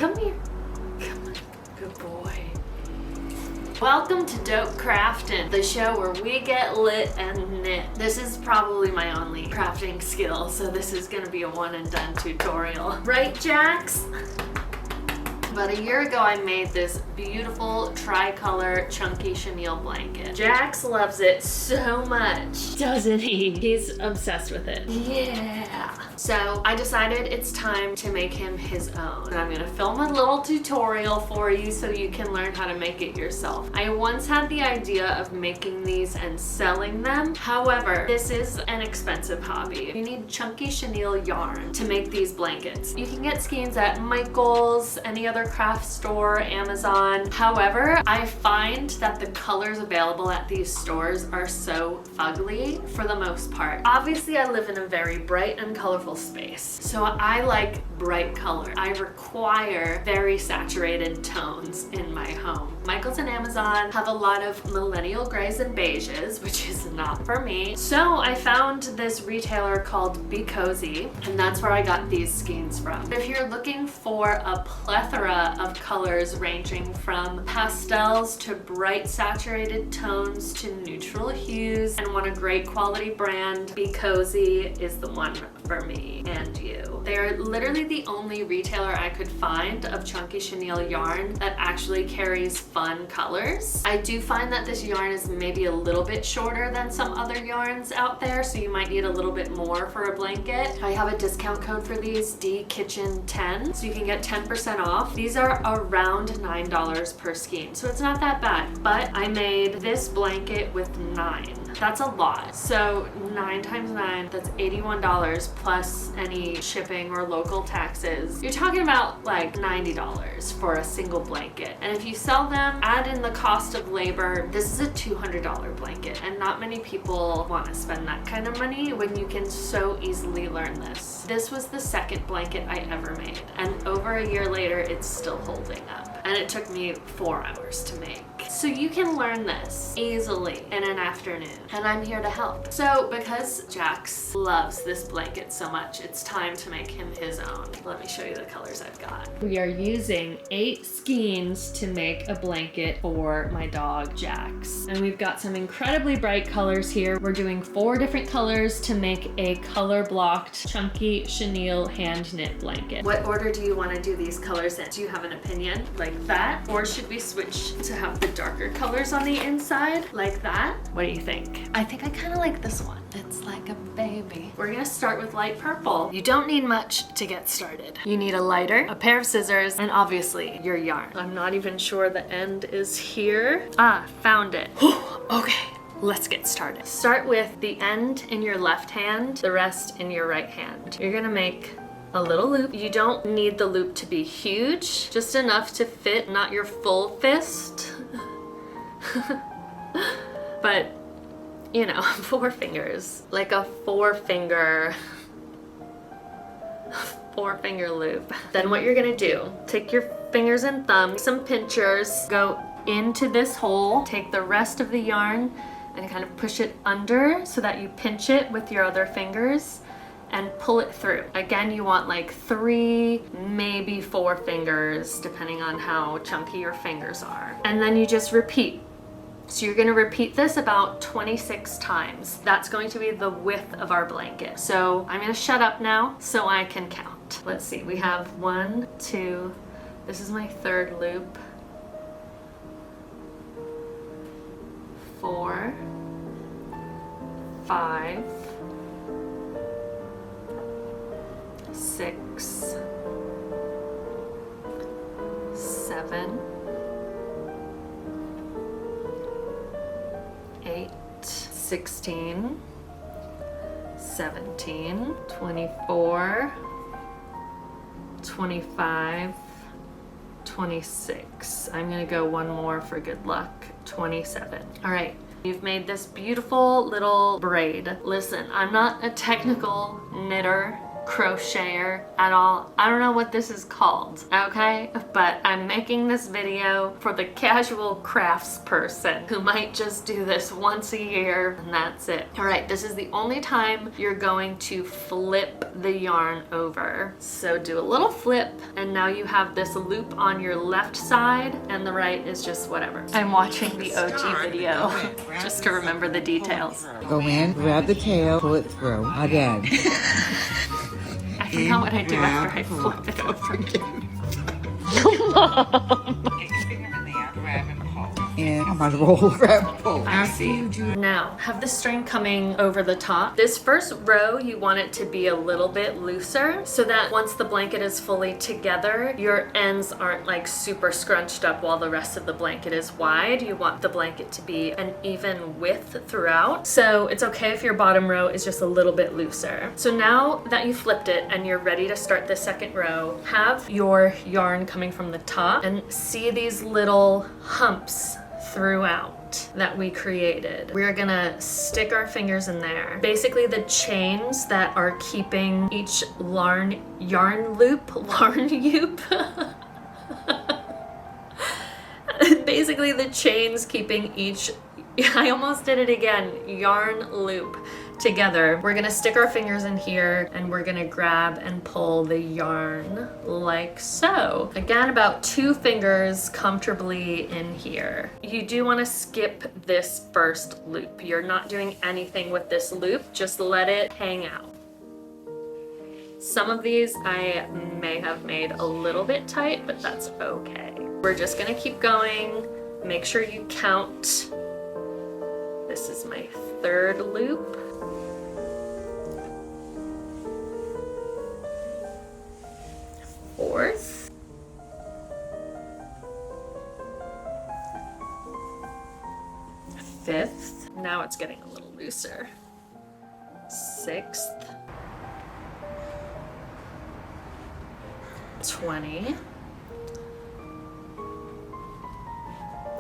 Come here. Come on. Good boy. Welcome to Dope Craftin', the show where we get lit and knit. This is probably my only crafting skill, so this is gonna be a one and done tutorial. Right, Jax? About a year ago, I made this beautiful tricolor chunky chenille blanket. Jax loves it so much, doesn't he? He's obsessed with it. Yeah. So I decided it's time to make him his own. And I'm gonna film a little tutorial for you so you can learn how to make it yourself. I once had the idea of making these and selling them. However, this is an expensive hobby. You need chunky chenille yarn to make these blankets. You can get skeins at Michael's, any other craft store, Amazon. However, I find that the colors available at these stores are so fugly for the most part. Obviously, I live in a very bright and colorful space, so I like bright color. I require very saturated tones in my home. Michael's and Amazon have a lot of millennial grays and beiges, which is not for me. So I found this retailer called Be Cozy, and that's where I got these skeins from. If you're looking for a plethora of colors ranging from pastels to bright saturated tones to neutral hues and want a great quality brand, Be Cozy is the one for me and you. They're literally the only retailer I could find of chunky chenille yarn that actually carries fun colors. I do find that this yarn is maybe a little bit shorter than some other yarns out there, so you might need a little bit more for a blanket. I have a discount code for these, DKitchen10, so you can get 10% off. These are around $9 per skein, so it's not that bad, but I made this blanket with 9. That's a lot. So 9 times 9, that's $81 plus any shipping or local taxes. You're talking about like $90 for a single blanket. And if you sell them, add in the cost of labor, this is a $200 blanket. And not many people want to spend that kind of money when you can so easily learn this. This was the second blanket I ever made. And over a year later, it's still holding up. And it took me 4 hours to make. So you can learn this easily in an afternoon, and I'm here to help. So because Jax loves this blanket so much, it's time to make him his own. Let me show you the colors I've got. We are using 8 skeins to make a blanket for my dog Jax. And we've got some incredibly bright colors here. We're doing 4 different colors to make a color blocked chunky chenille hand knit blanket. What order do you want to do these colors in? Do you have an opinion? Like that? Or should we switch to have the darker colors on the inside like that? What do you think? I think I kind of like this one. It's like a baby. We're gonna start with light purple. You don't need much to get started. You need a lighter, a pair of scissors, and obviously your yarn. I'm not even sure the end is here. Ah, found it. Okay. Let's get started. Start with the end in your left hand, the rest in your right hand. You're gonna make a little loop. You don't need the loop to be huge, just enough to fit, not your full fist. But, you know, 4 fingers. Like a 4-finger loop. Then what you're gonna do, take your fingers and thumbs, some pinchers, go into this hole, take the rest of the yarn and kind of push it under so that you pinch it with your other fingers and pull it through. Again, you want like 3, maybe 4 fingers, depending on how chunky your fingers are. And then you just repeat. So you're gonna repeat this about 26 times. That's going to be the width of our blanket. So I'm gonna shut up now so I can count. Let's see, we have 1, 2, this is my 3rd loop, 4, 5, 6, 7, 8, 16, 17, 24, 25, 26. I'm gonna go one more for good luck. 27. All right, you've made this beautiful little braid. Listen, I'm not a technical knitter crocheter at all. I don't know what this is called, okay? But I'm making this video for the casual crafts person who might just do this once a year and that's it. All right, this is the only time you're going to flip the yarn over. So do a little flip, and now you have this loop on your left side and the right is just whatever. I'm watching the OG video just to remember the details. Go in, grab the tail, pull it through again. I forgot what I do after I flip it over. Come on. And I'm gonna roll, grab, pull. I see. Now, have the string coming over the top. This first row, you want it to be a little bit looser so that once the blanket is fully together, your ends aren't like super scrunched up while the rest of the blanket is wide. You want the blanket to be an even width throughout. So it's okay if your bottom row is just a little bit looser. So now that you flipped it and you're ready to start the second row, have your yarn coming from the top and see these little humps throughout that we created. We're gonna stick our fingers in there. Basically the chains that are keeping each yarn loop, basically the chains keeping each, I almost did it again, yarn loop together. We're gonna stick our fingers in here and we're gonna grab and pull the yarn like so. Again, about 2 fingers comfortably in here. You do wanna skip this first loop. You're not doing anything with this loop, just let it hang out. Some of these I may have made a little bit tight, but that's okay. We're just gonna keep going. Make sure you count. This is my 3rd loop. Fourth. Fifth. Now it's getting a little looser. 6th. 20.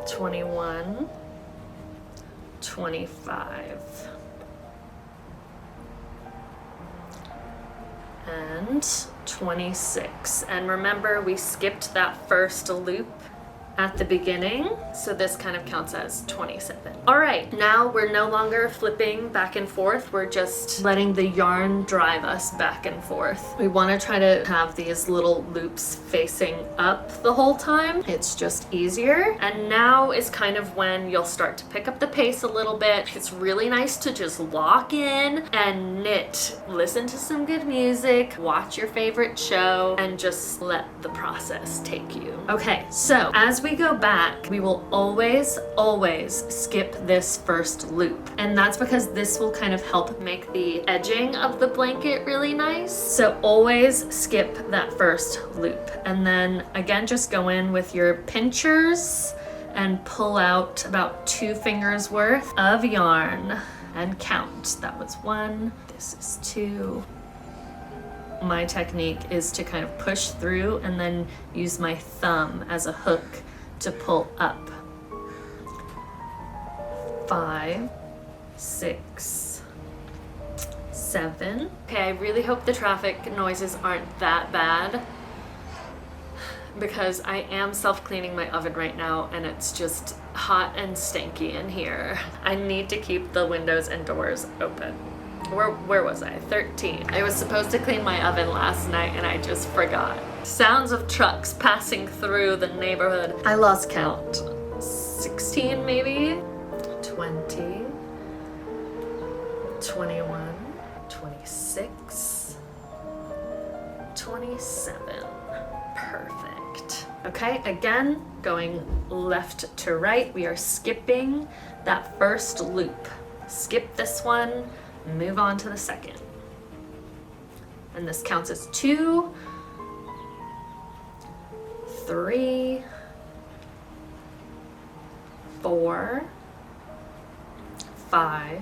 21. 25. And 26. And remember, we skipped that first loop at the beginning, so this kind of counts as 27. All right, now we're no longer flipping back and forth, we're just letting the yarn drive us back and forth. We want to try to have these little loops facing up the whole time. It's just easier. And now is kind of when you'll start to pick up the pace a little bit. It's really nice to just lock in and knit. Listen to some good music, watch your favorite show, and just let the process take you. Okay, so as we go back, we will always skip this first loop. And that's because this will kind of help make the edging of the blanket really nice. So always skip that first loop. And then again, just go in with your pinchers and pull out about 2 fingers worth of yarn and count. That was 1, this is 2. My technique is to kind of push through and then use my thumb as a hook to pull up. 5, 6, 7. Okay, I really hope the traffic noises aren't that bad because I am self-cleaning my oven right now and it's just hot and stanky in here. I need to keep the windows and doors open. Where was I? 13. I was supposed to clean my oven last night and I just forgot. Sounds of trucks passing through the neighborhood. I lost count. 16 maybe? 20. 21. 26. 27. Perfect. Okay, again, going left to right, we are skipping that first loop. Skip this one, move on to the second. And this counts as 2, 3, 4, 5,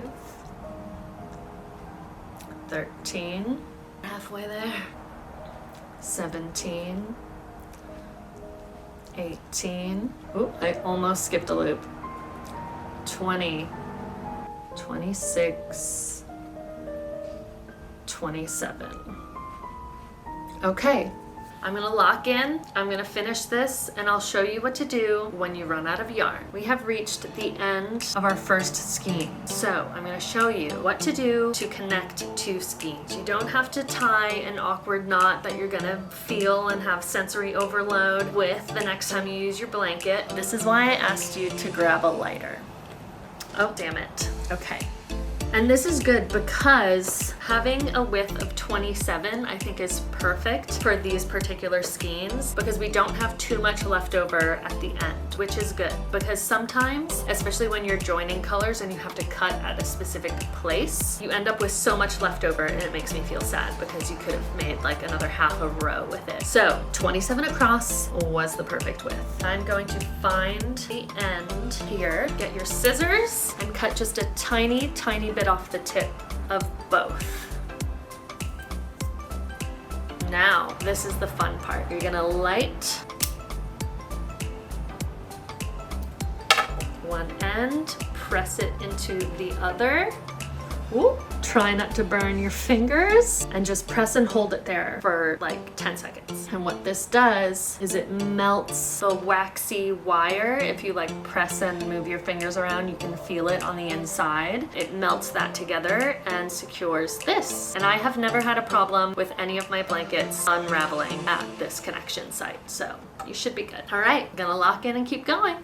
13, halfway there, 17, 18, ooh, I almost skipped a loop, 20, 26, 27. Okay, I'm gonna lock in, I'm gonna finish this, and I'll show you what to do when you run out of yarn. We have reached the end of our first skein. So I'm gonna show you what to do to connect two skeins. You don't have to tie an awkward knot that you're gonna feel and have sensory overload with the next time you use your blanket. This is why I asked you to grab a lighter. Oh, damn it. Okay. And this is good because having a width of 27 I think is perfect for these particular skeins because we don't have too much left over at the end, which is good because sometimes, especially when you're joining colors and you have to cut at a specific place, you end up with so much left over and it makes me feel sad because you could have made like another half a row with it. So 27 across was the perfect width. I'm going to find the end here, get your scissors and cut just a tiny bit off the tip of both. Now, this is the fun part. You're gonna light one end, press it into the other. Ooh. Try not to burn your fingers and just press and hold it there for like 10 seconds. And what this does is it melts the waxy wire. If you like press and move your fingers around, you can feel it on the inside. It melts that together and secures this. And I have never had a problem with any of my blankets unraveling at this connection site. So you should be good. All right, gonna lock in and keep going.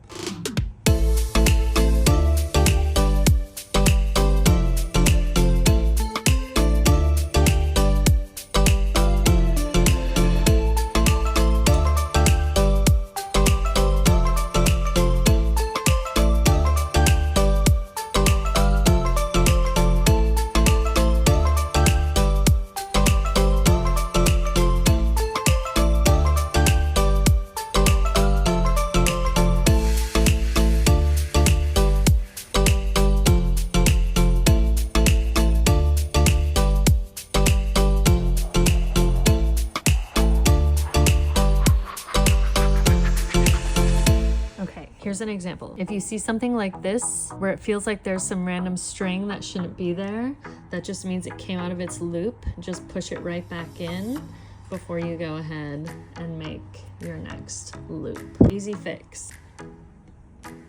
Here's an example. If you see something like this, where it feels like there's some random string that shouldn't be there, that just means it came out of its loop. Just push it right back in before you go ahead and make your next loop. Easy fix.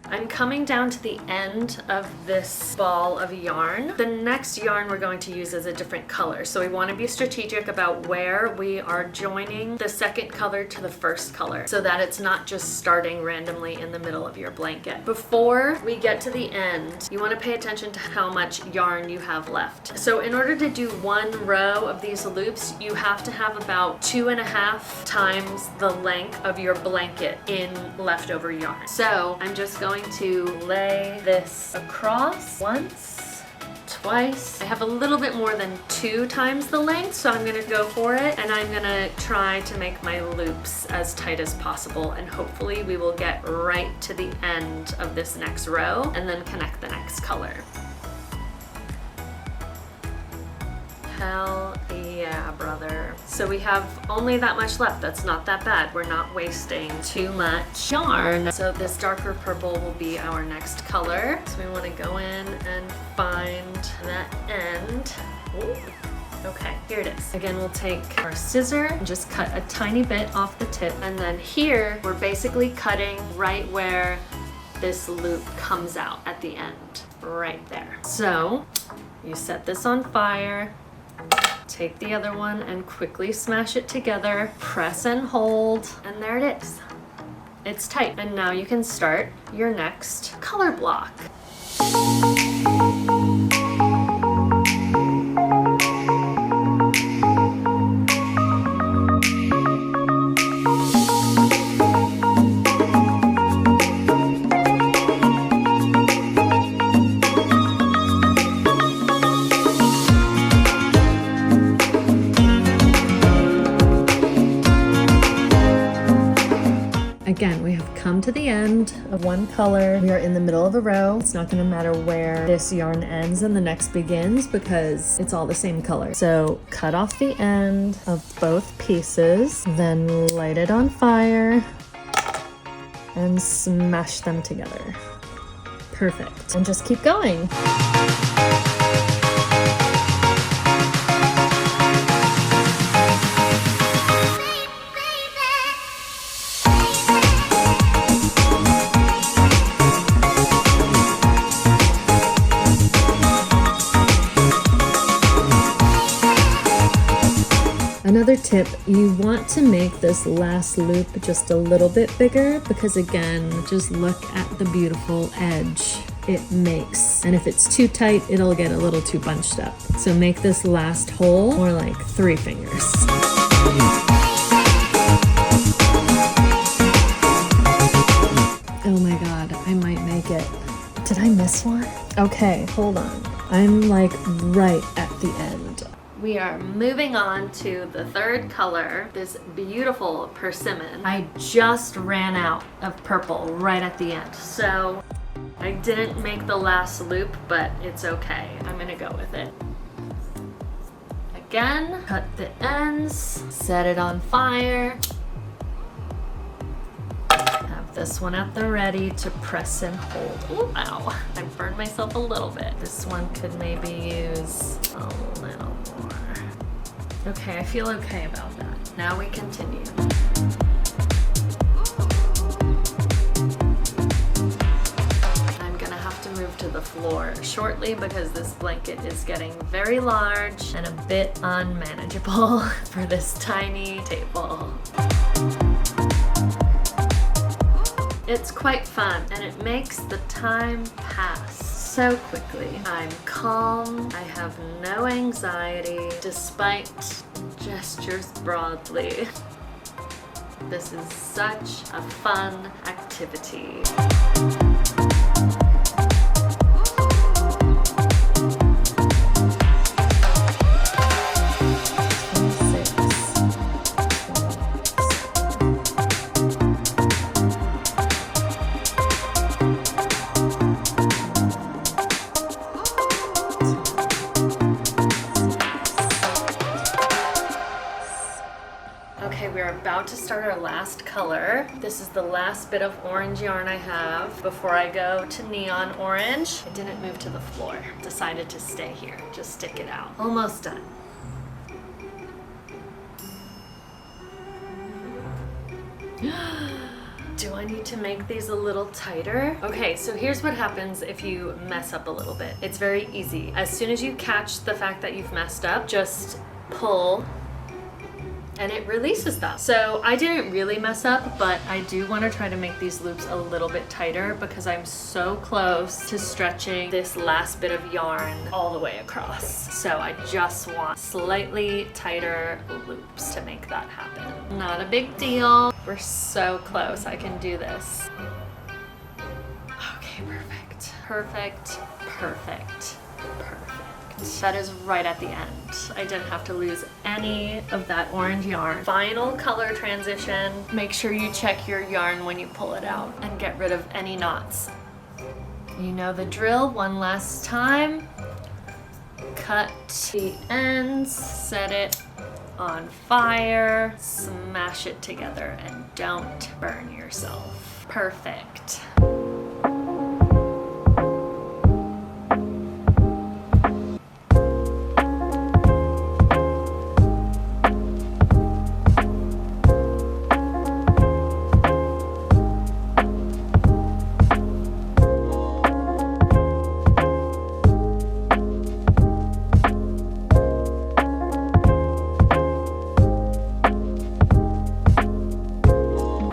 I'm coming down to the end of this ball of yarn. The next yarn we're going to use is a different color. So we want to be strategic about where we are joining the second color to the first color so that it's not just starting randomly in the middle of your blanket. Before we get to the end, you want to pay attention to how much yarn you have left. So in order to do one row of these loops, you have to have about 2.5 times the length of your blanket in leftover yarn. So I'm just going to lay this across once, twice. I have a little bit more than 2 times the length, so I'm gonna go for it and I'm gonna try to make my loops as tight as possible and hopefully we will get right to the end of this next row and then connect the next color. Hell yeah, brother. So we have only that much left. That's not that bad. We're not wasting too much yarn. So this darker purple will be our next color. So we want to go in and find that end. Ooh. Okay, here it is. Again, we'll take our scissor and just cut a tiny bit off the tip. And then here, we're basically cutting right where this loop comes out at the end, right there. So you set this on fire. Take the other one and quickly smash it together, press and hold, and there it is. It's tight. And now you can start your next color block. Again, we have come to the end of one color. We are in the middle of a row. It's not going to matter where this yarn ends and the next begins because it's all the same color. So cut off the end of both pieces, then light it on fire and smash them together. Perfect. And just keep going. tip, you want to make this last loop just a little bit bigger because again, just look at the beautiful edge it makes. And if it's too tight, it'll get a little too bunched up. So make this last hole more like 3 fingers. Oh my God, I might make it. Did I miss one? Okay, hold on. I'm like right at the end. We are moving on to the third color, this beautiful persimmon. I just ran out of purple right at the end, so I didn't make the last loop, but it's okay. I'm gonna go with it. Again, cut the ends, set it on fire. Have this one at the ready to press and hold. Ooh, ow, I burned myself a little bit. This one could maybe use a little more. Okay, I feel okay about that. Now we continue. I'm gonna have to move to the floor shortly because this blanket is getting very large and a bit unmanageable for this tiny table. It's quite fun and it makes the time pass so quickly. I'm calm, I have no anxiety despite gestures broadly. This is such a fun activity. Okay, we're about to start our last color. This is the last bit of orange yarn I have before I go to neon orange. I didn't move to the floor. Decided to stay here. Just stick it out. Almost done. Do I need to make these a little tighter? Okay, so here's what happens if you mess up a little bit. It's very easy. As soon as you catch the fact that you've messed up, just pull and it releases them. So I didn't really mess up, but I do want to try to make these loops a little bit tighter because I'm so close to stretching this last bit of yarn all the way across. So I just want slightly tighter loops to make that happen. Not a big deal. We're so close. I can do this. Okay, perfect. Perfect, perfect, perfect. That is right at the end. I didn't have to lose any of that orange yarn. Final color transition. Make sure you check your yarn when you pull it out and get rid of any knots. You know the drill. One last time. Cut the ends, set it on fire, smash it together, and don't burn yourself. Perfect.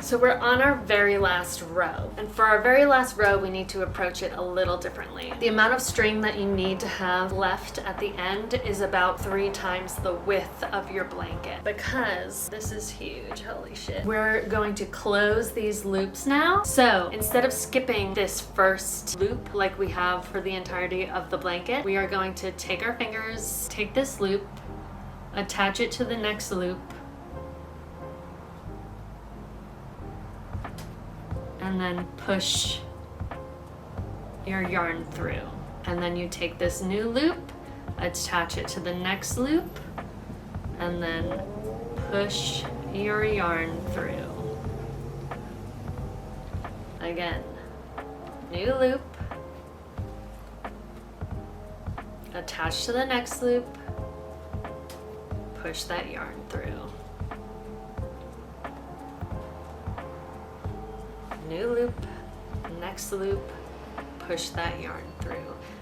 So we're on our very last row. And for our very last row, we need to approach it a little differently. The amount of string that you need to have left at the end is about 3 times the width of your blanket because this is huge, holy shit. We're going to close these loops now. So instead of skipping this first loop like we have for the entirety of the blanket, we are going to take our fingers, take this loop, attach it to the next loop, and then push your yarn through. And then you take this new loop, attach it to the next loop, and then push your yarn through. Again, new loop, attach to the next loop, push that yarn through. New loop, next loop, push that yarn through.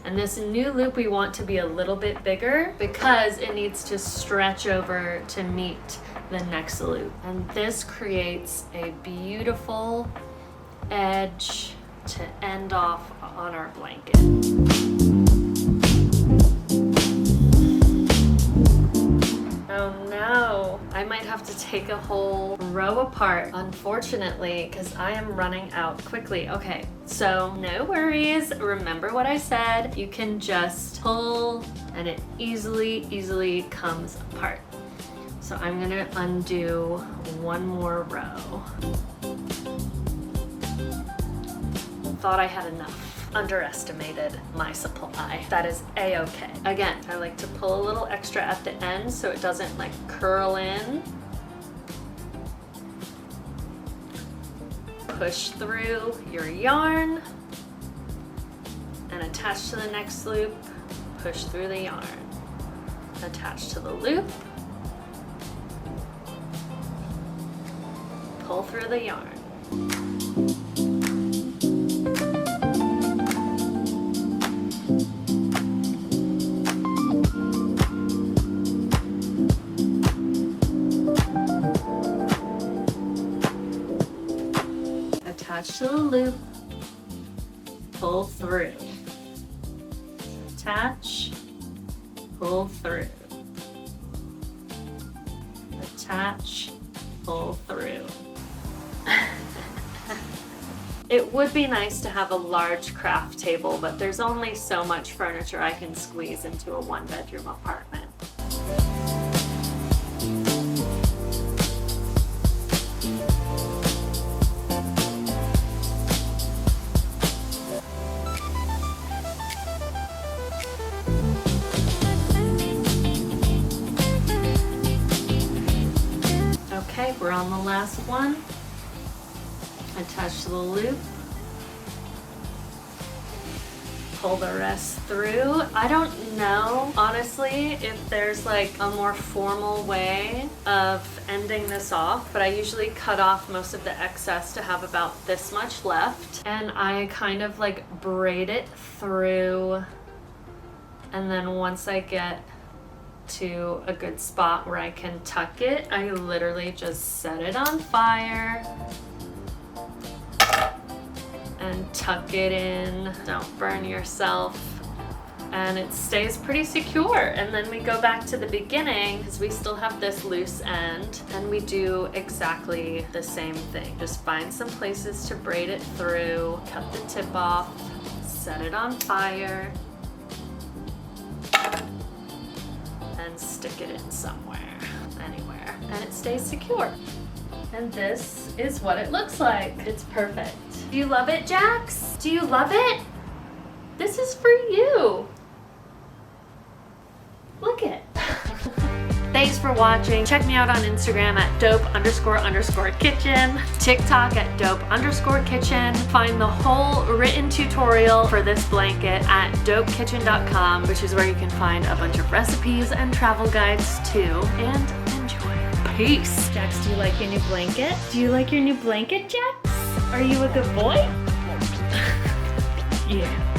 And this new loop we want to be a little bit bigger because it needs to stretch over to meet the next loop. And this creates a beautiful edge to end off on our blanket. Oh no, I might have to take a whole row apart, unfortunately, because I am running out quickly. Okay, so no worries. Remember what I said. You can just pull and it easily comes apart. So I'm gonna undo one more row. Thought I had enough. Underestimated my supply. That is a-okay. Again, I like to pull a little extra at the end so it doesn't like curl in. Push through your yarn and attach to the next loop. Push through the yarn. Attach to the loop. Pull through the yarn. Attach to the loop, pull through, attach, pull through, attach, pull through. It would be nice to have a large craft table, but there's only so much furniture I can squeeze into a one-bedroom apartment. Okay, we're on the last one. Attach to the loop. Pull the rest through. I don't know, honestly, if there's like a more formal way of ending this off, but I usually cut off most of the excess to have about this much left. And I kind of like braid it through. And then once I get to a good spot where I can tuck it, I literally just set it on fire and tuck it in. Don't burn yourself. And it stays pretty secure. And then we go back to the beginning because we still have this loose end, and we do exactly the same thing. Just find some places to braid it through, cut the tip off, set it on fire, and stick it in somewhere, anywhere, and it stays secure. And this is what it looks like. It's perfect. Do you love it, Jax? Do you love it? This is for you. Look it. Thanks for watching. Check me out on Instagram at dope__kitchen, TikTok at dope_kitchen. Find the whole written tutorial for this blanket at dopekitchen.com, which is where you can find a bunch of recipes and travel guides too. And enjoy. Peace. Jax, do you like your new blanket? Do you like your new blanket, Jax? Are you a good boy? Yeah.